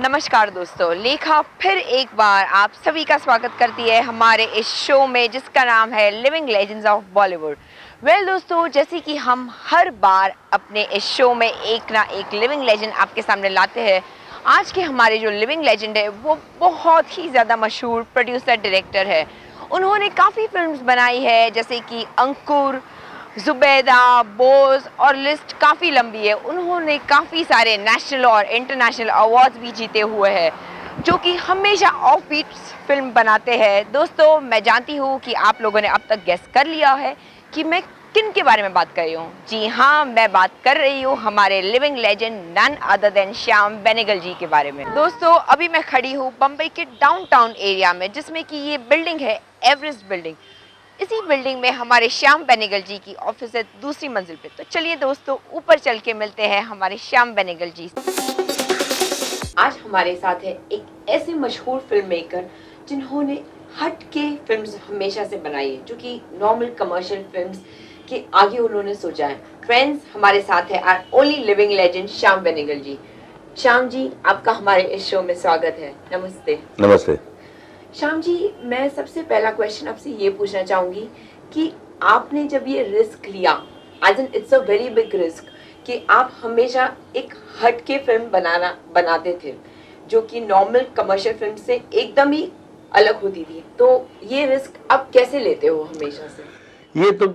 नमस्कार दोस्तों, लेखा फिर एक बार आप सभी का स्वागत करती है हमारे इस शो में जिसका नाम है living legends of Bollywood. Well दोस्तों, जैसे कि हम हर बार अपने इस शो में एक ना एक लिविंग लेजेंड आपके सामने लाते हैं, आज के हमारे जो लिविंग लेजेंड है वो बहुत ही ज़्यादा मशहूर प्रोड्यूसर डायरेक्टर है। उन्होंने काफ़ी फिल्म्स बनाई है जैसे कि अंकुर, जुबैदा, बोस और लिस्ट काफ़ी लंबी है। उन्होंने काफ़ी सारे नेशनल और इंटरनेशनल अवार्ड्स भी जीते हुए हैं, जो कि हमेशा ऑफ बीट फिल्म बनाते हैं। दोस्तों, मैं जानती हूँ कि आप लोगों ने अब तक गेस कर लिया है कि मैं किन के बारे में बात कर रही हूँ। जी हाँ, मैं बात कर रही हूँ हमारे living legend none other than Shyam Benegal ji के बारे में। दोस्तों, अभी मैं खड़ी हूँ बम्बई के डाउनटाउन एरिया में, जिसमें कि ये बिल्डिंग है एवरेस्ट बिल्डिंग। इसी बिल्डिंग में हमारे श्याम बेनेगल जी की ऑफिस है दूसरी मंजिल पे। तो चलिए दोस्तों, ऊपर चल के मिलते हैं हमारे श्याम बेनेगल जी से। आज हमारे साथ है एक ऐसे मशहूर फिल्म मेकर जिन्होंने हट के फिल्म्स हमेशा से बनाई है, जो कि नॉर्मल कमर्शियल फिल्म्स के आगे उन्होंने सोचा है। फ्रेंड्स, हमारे साथ है our only living legend Shyam Benegal ji. Shyam ji, आपका हमारे इस शो में स्वागत है। नमस्ते। नमस्ते। श्याम जी, मैं सबसे पहला क्वेश्चन आपसे ये पूछना चाहूँगी कि आपने जब ये रिस्क लिया, as an it's a very big risk, कि आप हमेशा एक हट के फिल्म बनाते थे जो कि नॉर्मल कमर्शियल फिल्म से एकदम ही अलग होती थी, तो ये रिस्क आप कैसे लेते हो हमेशा से? ये तो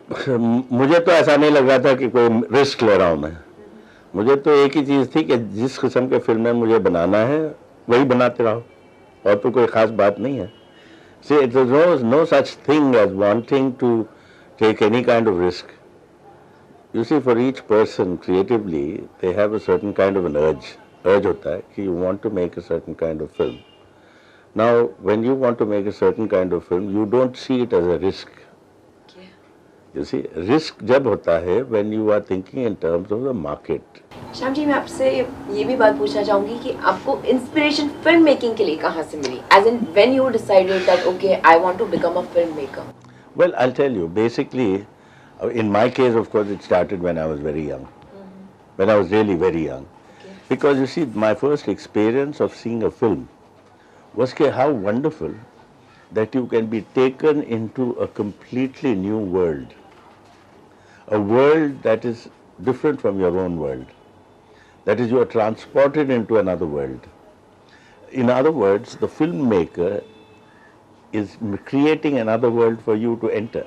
मुझे तो ऐसा नहीं लग रहा था कि कोई रिस्क ले रहा हूँ मैं। मुझे तो एक ही चीज़ थी कि जिस किस्म के फिल्में मुझे बनाना है वही बनाते रहो, और तो कोई ख़ास बात नहीं है। See, it was no such thing as wanting to take any kind of risk. You see, for each person creatively, they have a certain kind of an urge. Urge होता है कि you want to make a certain kind of film. Now, when you want to make a certain kind of film, you don't see it as a risk. You see, risk जब होता है when you are thinking in terms of the market. Shyam ji, मैं आपसे ये भी बात पूछना चाहूँगी कि आपको इंस्पिरेशन फिल्म मेकिंग के लिए कहाँ से मिली? As in when you decided that okay, I want to become a filmmaker. Well, I'll tell you. Basically, in my case, of course, it started when I was very young. When I was really very young. Okay. Because you see, my first experience of seeing a film was how wonderful that you can be taken into a completely new world. A world that is different from your own world. That is, you are transported into another world. In other words, the filmmaker is creating another world for you to enter.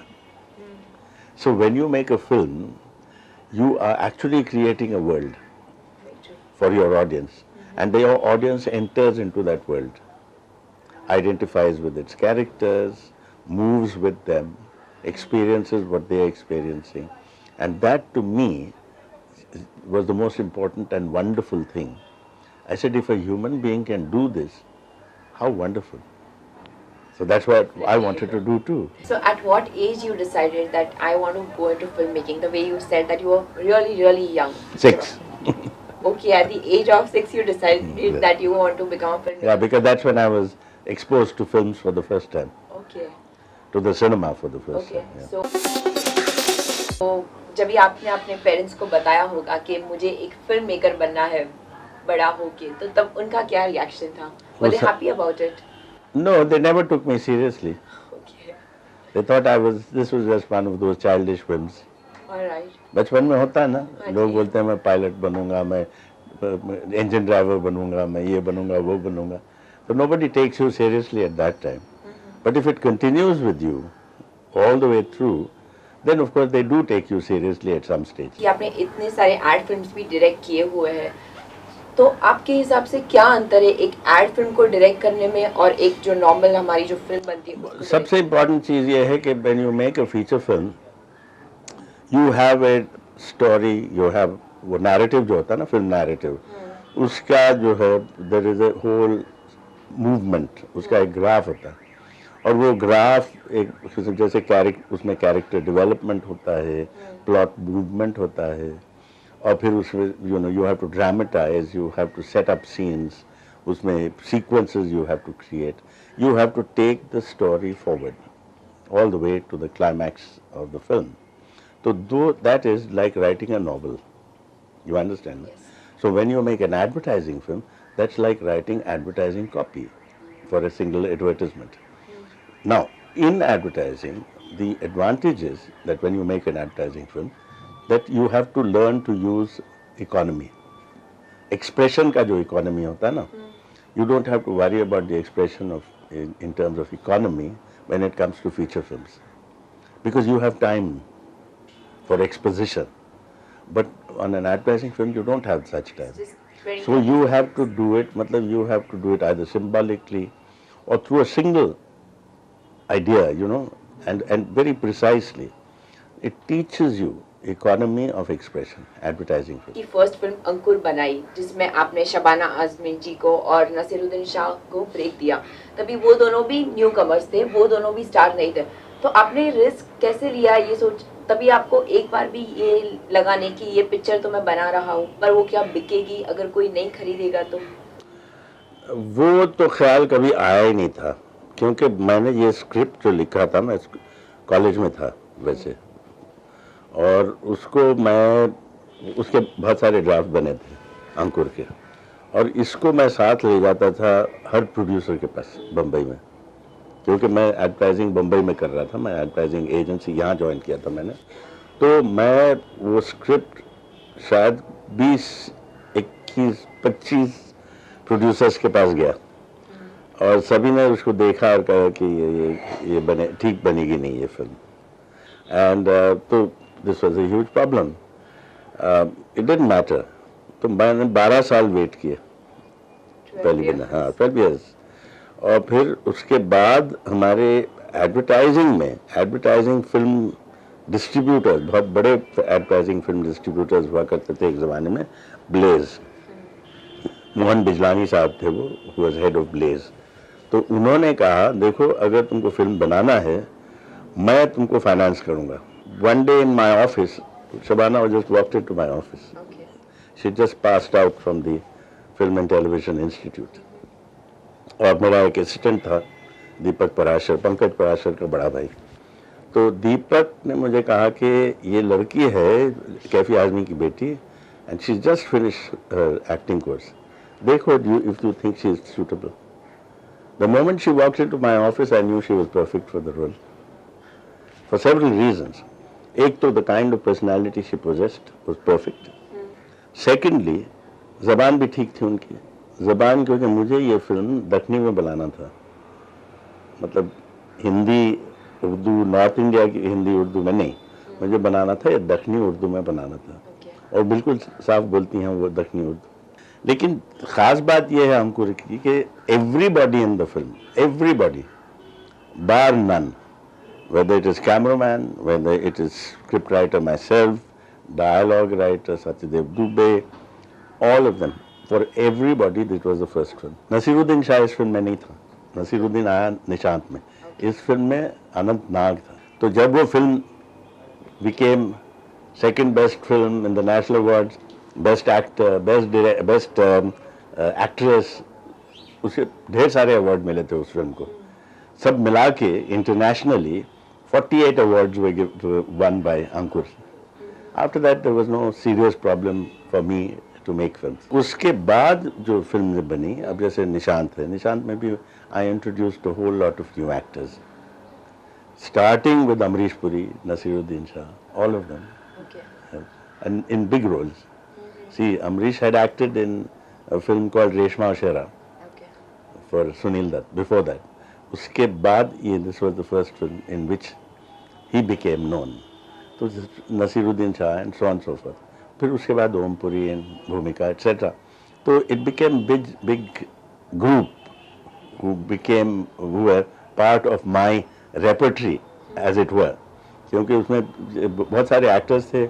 So when you make a film, you are actually creating a world for your audience. And your audience enters into that world, identifies with its characters, moves with them, experiences what they are experiencing. And that to me was the most important and wonderful thing. I said, if a human being can do this, how wonderful. So that's what I wanted to do too. So at what age you decided that I want to go into filmmaking? The way you said that you were really, really young. 6. Okay, at the age of 6 you decided that you want to become a filmmaker. Yeah, because that's when I was exposed to films for the first time. Okay. To the cinema for the first Okay. time. Yeah. So जब भी आपने अपने parents को बताया होगा कि मुझे एक फिल्म मेकर बनना है बड़ा होके, तो तब उनका क्या रिएक्शन था? Were they happy about it? No, they never took me seriously. Okay. They thought this was just one of those childish films. All right. बचपन में होता है ना, हाँ लोग जी। बोलते हैं मैं पायलट बनूंगा, मैं इंजन ड्राइवर बनूंगा, मैं ये बनूंगा, वो बनूंगा. So nobody takes you seriously at that time. But if it continues with you all the way through, then of course they do take you seriously at some stage. कि आपने इतने सारे एड फिल्म्स भी direct किए हुए हैं, तो आपके हिसाब से क्या अंतर है एक एड फिल्म को डायरेक्ट करने में और एक जो नॉर्मल हमारी जो फिल्म बनती है उसको? सबसे इम्पोर्टेंट चीज़ ये है कि when you make a feature film, you have a story, you have वो narrative जो होता है ना, film narrative, उसका जो है there is a whole movement, उसका एक ग्राफ होता है, और वो ग्राफ एक जैसे उसमें कैरेक्टर डेवलपमेंट होता है, प्लॉट मूवमेंट होता है, और फिर उसमें you have to dramatize, you have to set up scenes, उसमें sequences you have to create, you have to take the story forward all the way to the climax of the film. So that is like writing a novel. You understand? Yes. So when you make an advertising film, That's like writing advertising copy for a single advertisement. Now, in advertising, the advantage is that when you make an advertising film, that you have to learn to use economy. Expression का जो economy होता है ना, you don't have to worry about the expression of in terms of economy when it comes to feature films, because you have time for exposition. But on an advertising film, you don't have such time. So you have to do it, matlab you have to do it either symbolically or through a single idea, you know, and very precisely. It teaches you economy of expression, advertising film. की first film अंकुर बनाई जिसमें आपने शबाना आजमी जी को और नसीरुद्दीन शाह को break दिया, तभी वो दोनों भी न्यू कमर्स थे, वो दोनों भी स्टार नहीं थे, तो आपने रिस्क कैसे लिया ये सोच, तभी आपको एक बार भी ये लगाने की ये पिक्चर तो मैं बना रहा हूँ पर वो क्या बिकेगी अगर कोई नहीं खरीदेगा तो? वो तो ख्याल कभी आया ही नहीं था, क्योंकि मैंने ये स्क्रिप्ट जो लिखा था, मैं कॉलेज में था वैसे, और उसको मैं उसके बहुत सारे ड्राफ्ट बने थे अंकुर के, और इसको मैं साथ ले जाता था हर प्रोड्यूसर के पास बम्बई में, क्योंकि मैं एडवर्टाइजिंग बम्बई में कर रहा था, मैं एडवर्टाइजिंग एजेंसी यहाँ ज्वाइन किया था मैंने, तो मैं वो स्क्रिप्ट शायद 20, 21, 25 प्रोड्यूसर्स के पास गया, और सभी ने उसको देखा और कहा कि ये बने ठीक बनेगी नहीं ये फिल्म, एंड तो this was a huge problem. It didn't matter. तो मैंने 12 साल वेट किए पहली बार, हाँ 12 years. और फिर उसके बाद हमारे एडवर्टाइजिंग में, एडवर्टाइजिंग फिल्म डिस्ट्रीब्यूटर्स, बहुत बड़े एडवर्टाइजिंग फिल्म डिस्ट्रीब्यूटर्स हुआ करते थे एक ज़माने में, ब्लेज, मोहन बिजलानी साहब थे वो, who was head of Blaze. तो उन्होंने कहा देखो अगर तुमको फिल्म बनाना है मैं तुमको फाइनेंस करूँगा. One day in my office, Shabana just walked into my office. She just passed out from the film and television institute, और मेरा एक असिस्टेंट था दीपक पराशर, पंकज पराशर का बड़ा भाई. तो दीपक ने मुझे कहा कि ये लड़की है कैफी आजमी की बेटी, and she just finish acting course, देखो if you think she is suitable. The moment she walked into my office, I knew she was perfect for the role, for several reasons. एक तो the kind of personality she possessed was perfect. Secondly, ज़बान भी ठीक थी उनकी. ज़बान क्योंकि मुझे ये फिल्म दक्षिणी में बनाना था, मतलब हिंदी उर्दू, नॉर्थ इंडिया की हिंदी उर्दू में नहीं, मुझे बनाना था ये दक्षिणी उर्दू में बनाना था, और बिल्कुल साफ बोलती हैं वो दक्षिणी उर्दू. लेकिन ख़ास बात यह है अंकुर की कि everybody in the film, everybody bar none, whether it is cameraman, whether it is script writer myself, dialogue writer Satyadev Dubey, all of them, for everybody this was the first film. Naseeruddin Shah इस film में नहीं था, नसीरुद्दीन आया निशांत में, इस film में अनंत नाग था. तो जब वो film became second best film in the national awards, best actor, best actress, उसे ढेर सारे अवार्ड मिले थे उस फिल्म को. सब मिला के internationally 48 awards were won by Ankur. After that there was no serious problem for me to make films. उसके बाद जो फिल्म बनी, अब जैसे निशांत है, निशांत में भी I introduced a whole lot of new actors, starting with Amrish Puri, Naseeruddin Shah, all of them, and in big roles. See, Amrish had acted in a film called Reshma Shera for Sunil Dutt. Before that, उसके बाद ये this was the first film in which he became known. तो Naseeruddin Shah and so on and so forth. फिर उसके बाद Om Puri and भूमिका etc. तो it became big group who were part of my repertory as it were. क्योंकि उसमें बहुत सारे एक्टर्स थे.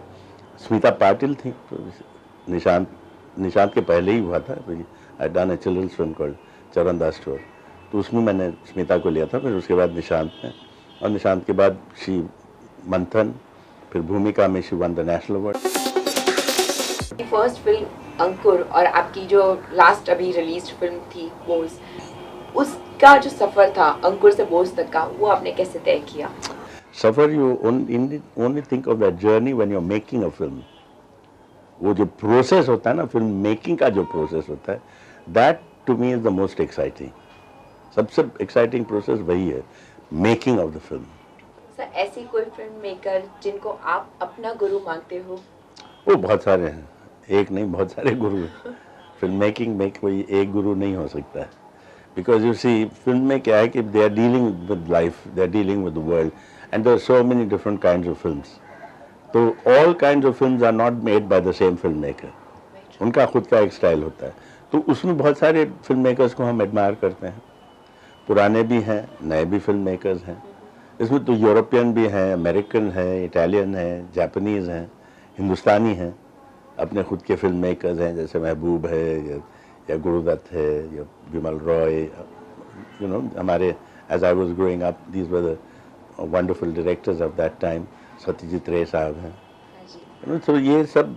स्मिता पाटिल थी, निशांत के पहले ही हुआ था. I done a children's film called Charan Das चोर, तो उसमें मैंने स्मिता को लिया था. फिर उसके बाद निशांत ने, और निशांत के बाद शी मंथन, फिर भूमिका में she won the national award. First film Ankur और आपकी जो लास्ट अभी रिलीज्ड फिल्म थी बोझ, उसका जो सफर था अंकुर से बोझ तक का, वो आपने कैसे तय किया? Suffer, you only think of that journey when you're making a film. वो जो प्रोसेस होता है ना, फिल्म मेकिंग का जो प्रोसेस होता है, that to me is the most exciting. सबसे एक्साइटिंग प्रोसेस वही है, making of the film. Sir ऐसी कोई फिल्म मेकर जिनको आप अपना गुरु मानते हो? वो बहुत सारे हैं, एक नहीं, बहुत सारे गुरु हैं. फिल्म मेकिंग में कोई एक गुरु नहीं हो सकता है. बिकॉज यू सी, फिल्म में क्या है कि they are dealing with life, they are dealing with the world, and there are so many different kinds of films. तो all kinds of films are not made by the same film maker. उनका खुद का एक style होता है. तो उसमें बहुत सारे फिल्म मेकर्स को हम एडमायर करते हैं. पुराने भी हैं, नए भी फिल्म मेकर्स हैं. इसमें तो यूरोपियन भी हैं, अमेरिकन हैं, इटालियन हैं, जापानीज़ हैं, हिंदुस्तानी हैं. अपने खुद के फिल्म मेकर्स हैं, जैसे महबूब है या गुरुदत्त है या विमल रॉय. यू नो, हमारे as I was growing up, these were the wonderful directors of that time. Satyajit Ray साहब हैं. तो ये सब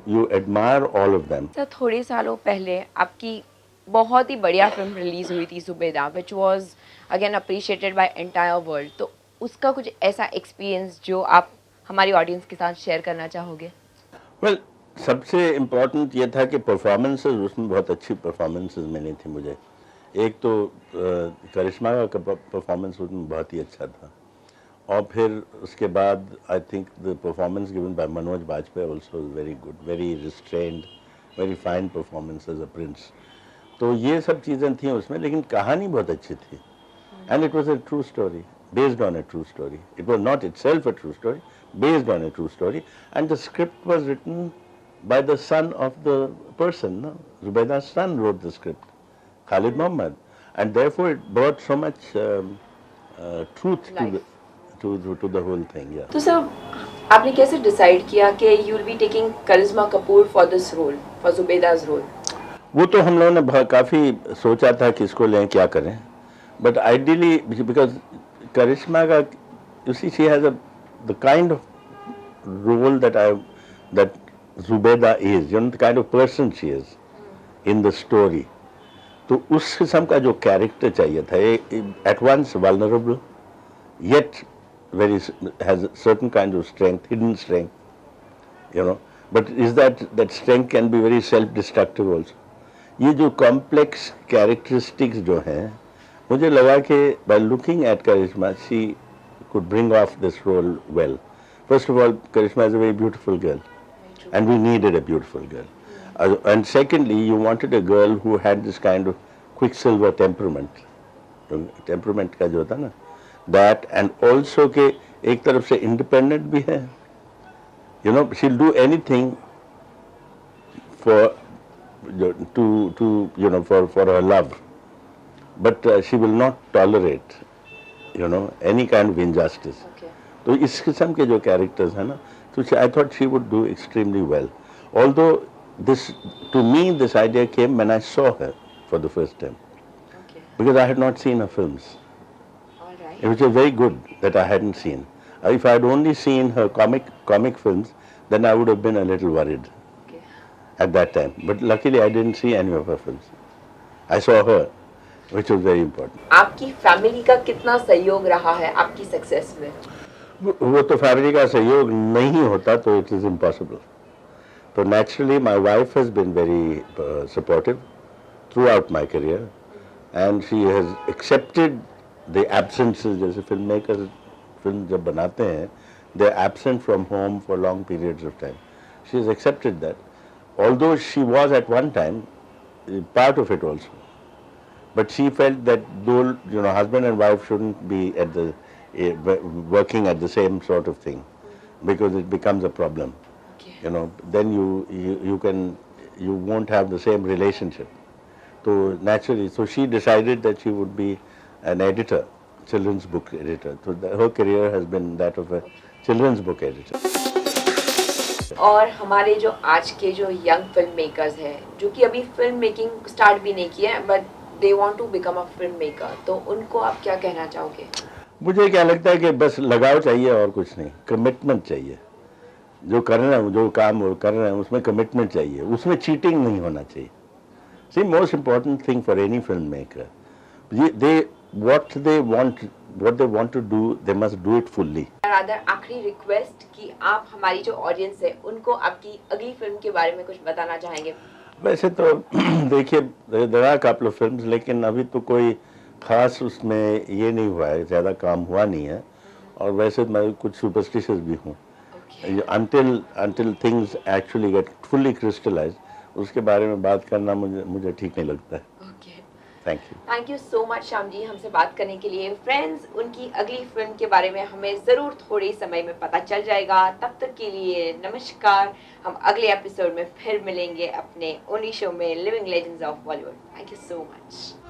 you admire all of them. Sir थोड़े सालों पहले आपकी बहुत ही बढ़िया फिल्म रिलीज हुई थी Zubeidaa, which was again appreciated by entire world. तो उसका कुछ ऐसा एक्सपीरियंस जो आप हमारी ऑडियंस के साथ शेयर करना चाहोगे? वेल, सबसे इम्पोर्टेंट ये था कि परफॉर्मेंसेस, उसमें बहुत अच्छी परफॉर्मेंसेस मिली थी मुझे. एक तो करिश्मा का परफॉर्मेंस उसमें बहुत ही अच्छा था, और फिर उसके बाद I think the performance given by Manoj Bajpayee also very good, very restrained, very fine performance as a prince. तो ये सब चीज़ें थी उसमें, लेकिन कहानी बहुत अच्छी थी. And it was a true story, based on a true story. It was not itself a true story, based on a true story. And the script was written by the son of the person. No? Zubaida's son wrote the script, Khalid Mohammed. And therefore it brought so much truth to the whole thing. Yeah. तो sir आपने कैसे decide किया कि you will be taking Karisma Kapoor for this role, for Zubeidaa's role? वो तो हम लोगों ने काफ़ी सोचा था कि इसको लें, क्या करें. But ideally, because Karishma, you see, she has the kind of role that Zubaida is, you know, the kind of person she is in the story. तो उस किस्म का जो कैरेक्टर चाहिए था, at once vulnerable, yet has certain kinds of strength, hidden strength, you know. But is that strength can be very self-destructive also. ये जो complex characteristics जो हैं, मुझे लगा कि by looking at Karishma, she could bring off this role well. First of all, Karishma is a very beautiful girl, and we needed a beautiful girl. And secondly, you wanted a girl who had this kind of quicksilver temperament. Temperament का जो होता ना, that, and also के एक तरफ से independent भी है. You know, she'll do anything for for her love. But she will not tolerate, you know, any kind of injustice. Okay. तो इस किस्म के जो characters हैं ना, तो I thought she would do extremely well. Although to me, this idea came when I saw her for the first time. Okay. Because I had not seen her films. All right. It was very good that I hadn't seen. If I had only seen her comic films, then I would have been a little worried. Okay. At that time. But luckily I didn't see any of her films. I saw her, which was very important. आपकी family का कितना सहयोग रहा है आपकी success में? वो तो फैमिली का सहयोग नहीं होता तो it is impossible. So naturally my wife has been very supportive throughout my career, and she has accepted the absences. जैसे filmmakers film जब बनाते हैं, they are absent from home for long periods of time. She has accepted that, although she was at one time part of it also. But she felt that though, you know, husband and wife shouldn't be at the working at the same sort of thing, because it becomes a problem. Okay. You know, then you won't have the same relationship. So naturally, so she decided that she would be an editor, children's book editor. So her career has been that of a children's book editor. और हमारे जो आज के जो young film makers हैं, जो कि अभी फिल्म मेकिंग स्टार्ट भी नहीं किया है, but they want to become a film maker, तो उनको आप क्या कहना चाहोगे? मुझे क्या लगता है कि बस लगाव चाहिए और कुछ नहीं, कमिटमेंट चाहिए. जो कर रहे हैं, जो काम वो कर रहे हैं, उसमें कमिटमेंट चाहिए, उसमें चीटिंग नहीं होना चाहिए. See, most important thing for any filmmaker, what they want what they want to do, they must do it fully. Rather आखिरी रिक्वेस्ट कि आप हमारी जो ऑडियंस है उनको आपकी अगली फिल्म के बारे में कुछ बताना चाहेंगे? वैसे तो देखिए, there are a couple of films, लेकिन अभी तो कोई खास उसमें ये नहीं हुआ है, ज़्यादा काम हुआ नहीं है, और वैसे मैं कुछ सुपरस्टिशियस भी हूँ. Until things actually get fully crystallized, उसके बारे में बात करना मुझे ठीक नहीं लगता है. Thank you so much Shyam ji हमसे बात करने के लिए. फ्रेंड्स, उनकी अगली फिल्म के बारे में हमें ज़रूर थोड़े समय में पता चल जाएगा. तब तक के लिए नमस्कार. हम अगले एपिसोड में फिर मिलेंगे अपने ओनली शो में, living legends of Bollywood. Thank you so much.